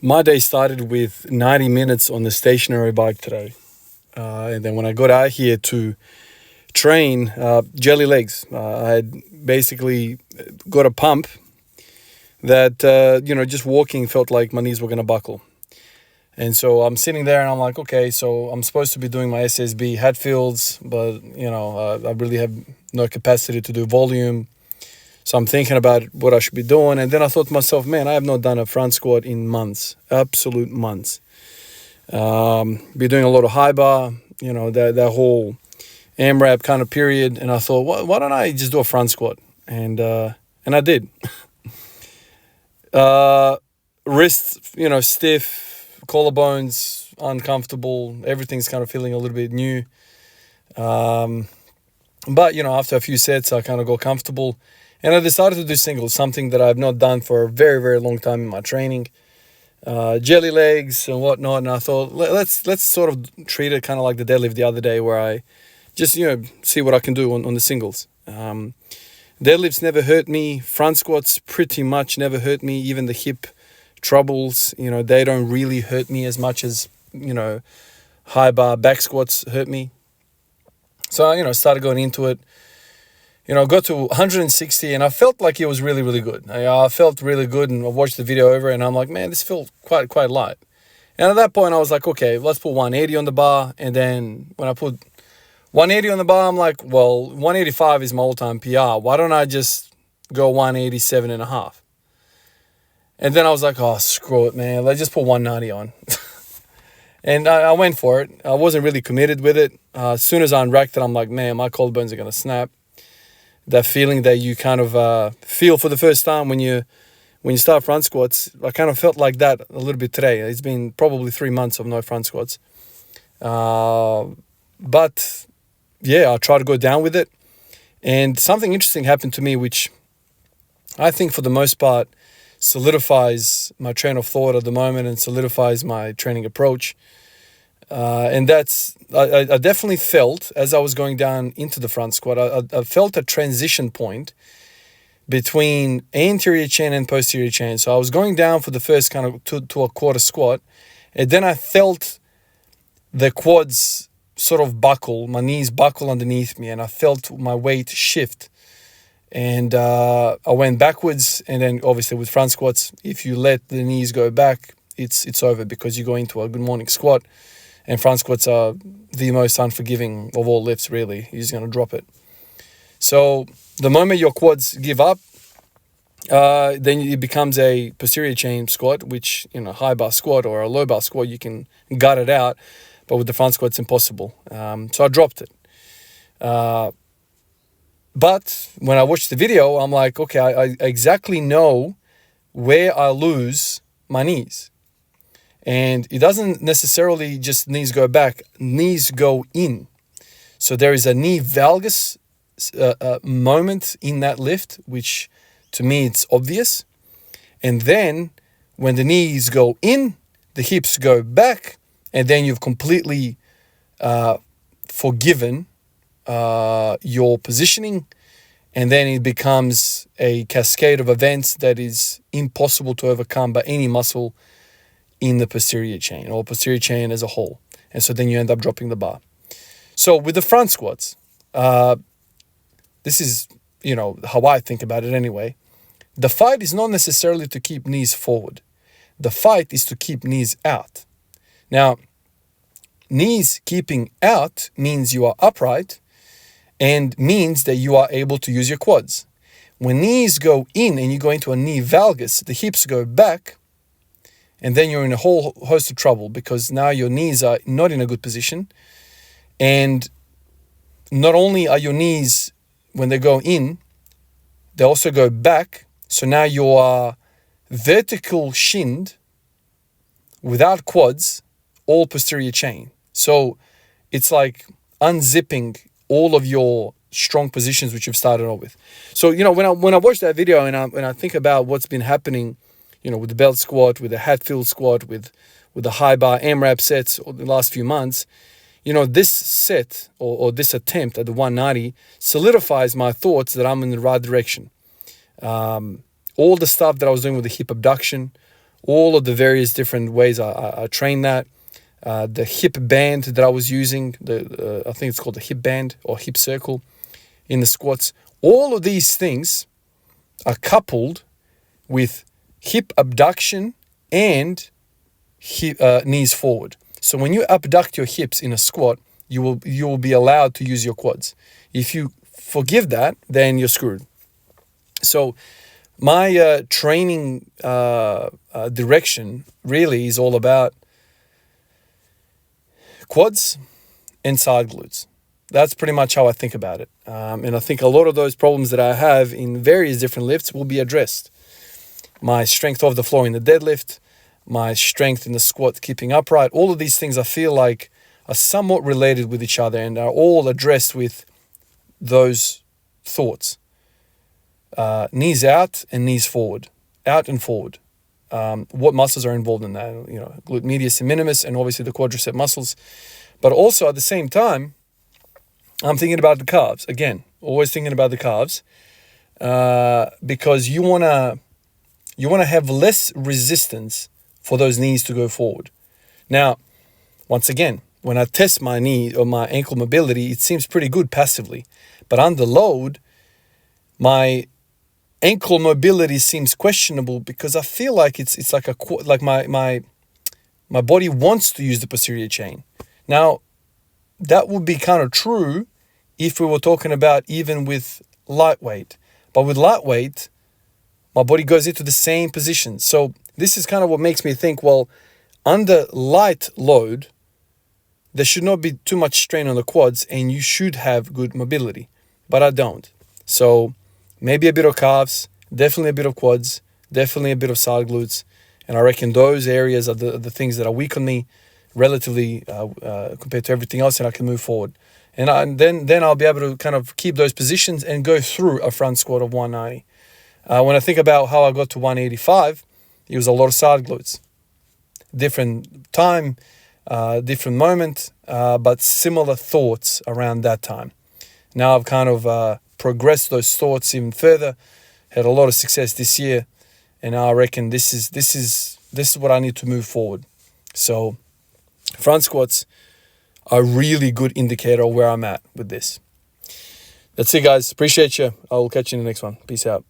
My day started with 90 minutes on the stationary bike today. And then when I got out here to train, jelly legs, I had basically got a pump that, just walking felt like my knees were going to buckle. And so I'm sitting there and I'm like, okay, so I'm supposed to be doing my SSB Hatfields, but, I really have no capacity to do volume. So I'm thinking about what I should be doing. And then I thought to myself, man, I have not done a front squat in months, absolute months. Be doing a lot of high bar, that whole AMRAP kind of period. And I thought, why don't I just do a front squat? And I did. Wrists, stiff, collarbones, uncomfortable. Everything's kind of feeling a little bit new. But, after a few sets, I kind of got comfortable. And I decided to do singles, something that I've not done for a very, very long time in my training. Jelly legs and whatnot. And I thought, let's sort of treat it kind of like the deadlift the other day, where I just, see what I can do on the singles. Deadlifts never hurt me. Front squats pretty much never hurt me. Even the hip troubles, they don't really hurt me as much as, high bar back squats hurt me. So, started going into it. Got to 160 and I felt like it was really, really good. I felt really good, and I watched the video over and I'm like, man, this felt quite light. And at that point I was like, okay, let's put 180 on the bar. And then when I put 180 on the bar, I'm like, well, 185 is my all-time PR. Why don't I just go 187.5? And then I was like, oh, screw it, man. Let's just put 190 on. And I went for it. I wasn't really committed with it. As soon as I unracked it, I'm like, man, my collarbones are going to snap. That feeling that you kind of feel for the first time when you start front squats, I kind of felt like that a little bit today. It's been probably 3 months of no front squats. But yeah, I try to go down with it. And something interesting happened to me, which I think for the most part solidifies my train of thought at the moment and solidifies my training approach. And that's, I definitely felt, as I was going down into the front squat, I felt a transition point between anterior chain and posterior chain. So I was going down for the first kind of to a quarter squat, and then I felt the quads sort of buckle, my knees buckle underneath me, and I felt my weight shift. And I went backwards, and then obviously with front squats, if you let the knees go back, it's over, because you go into a good morning squat. And front squats are the most unforgiving of all lifts, really. You're just going to drop it. So the moment your quads give up, then it becomes a posterior chain squat, which, high bar squat or a low bar squat, you can gut it out. But with the front squat, it's impossible. So I dropped it. But when I watched the video, I'm like, okay, I exactly know where I lose my knees. And it doesn't necessarily just knees go back, knees go in. So there is a knee valgus moment in that lift, which to me it's obvious. And then when the knees go in, the hips go back, and then you've completely forgiven your positioning. And then it becomes a cascade of events that is impossible to overcome by any muscle in the posterior chain or posterior chain as a whole. And so then you end up dropping the bar. So with the front squats, this is, how I think about it anyway. The fight is not necessarily to keep knees forward. The fight is to keep knees out. Now, knees keeping out means you are upright and means that you are able to use your quads. When knees go in and you go into a knee valgus, the hips go back, and then you're in a whole host of trouble, because now your knees are not in a good position. And not only are your knees, when they go in, they also go back. So now you are vertical shinned without quads, all posterior chain. So it's like unzipping all of your strong positions which you've started off with. So, when I watch that video and I think about what's been happening, with the belt squat, with the Hatfield squat, with the high bar AMRAP sets over the last few months, this set or this attempt at the 190 solidifies my thoughts that I'm in the right direction. All the stuff that I was doing with the hip abduction, all of the various different ways I train that. The hip band that I was using, I think it's called the hip band or hip circle in the squats. All of these things are coupled with hip abduction and knees forward. So when you abduct your hips in a squat, you will be allowed to use your quads. If you forgive that, then you're screwed. So my training direction really is all about quads and side glutes. That's pretty much how I think about it. And I think a lot of those problems that I have in various different lifts will be addressed. My strength off the floor in the deadlift, my strength in the squat keeping upright, all of these things I feel like are somewhat related with each other and are all addressed with those thoughts. Knees out and knees forward, out and forward. What muscles are involved in that? Glute medius and minimus, and obviously the quadricep muscles. But also at the same time, I'm thinking about the calves. Again, always thinking about the calves, because you wanna have less resistance for those knees to go forward. Now, once again, when I test my knee or my ankle mobility, it seems pretty good passively, but under load, my ankle mobility seems questionable because I feel like it's like my body wants to use the posterior chain. Now, that would be kind of true if we were talking about even with lightweight. But with lightweight, my body goes into the same position. So this is kind of what makes me think, well, under light load, there should not be too much strain on the quads and you should have good mobility. But I don't. So maybe a bit of calves, definitely a bit of quads, definitely a bit of side glutes. And I reckon those areas are the things that are weak on me relatively compared to everything else, and I can move forward. And then I'll be able to kind of keep those positions and go through a front squat of 190. When I think about how I got to 185, it was a lot of side glutes. Different time, different moment, but similar thoughts around that time. Now I've kind of progressed those thoughts even further, had a lot of success this year, and now I reckon this is what I need to move forward. So front squats are a really good indicator of where I'm at with this. That's it, guys. Appreciate you. I will catch you in the next one. Peace out.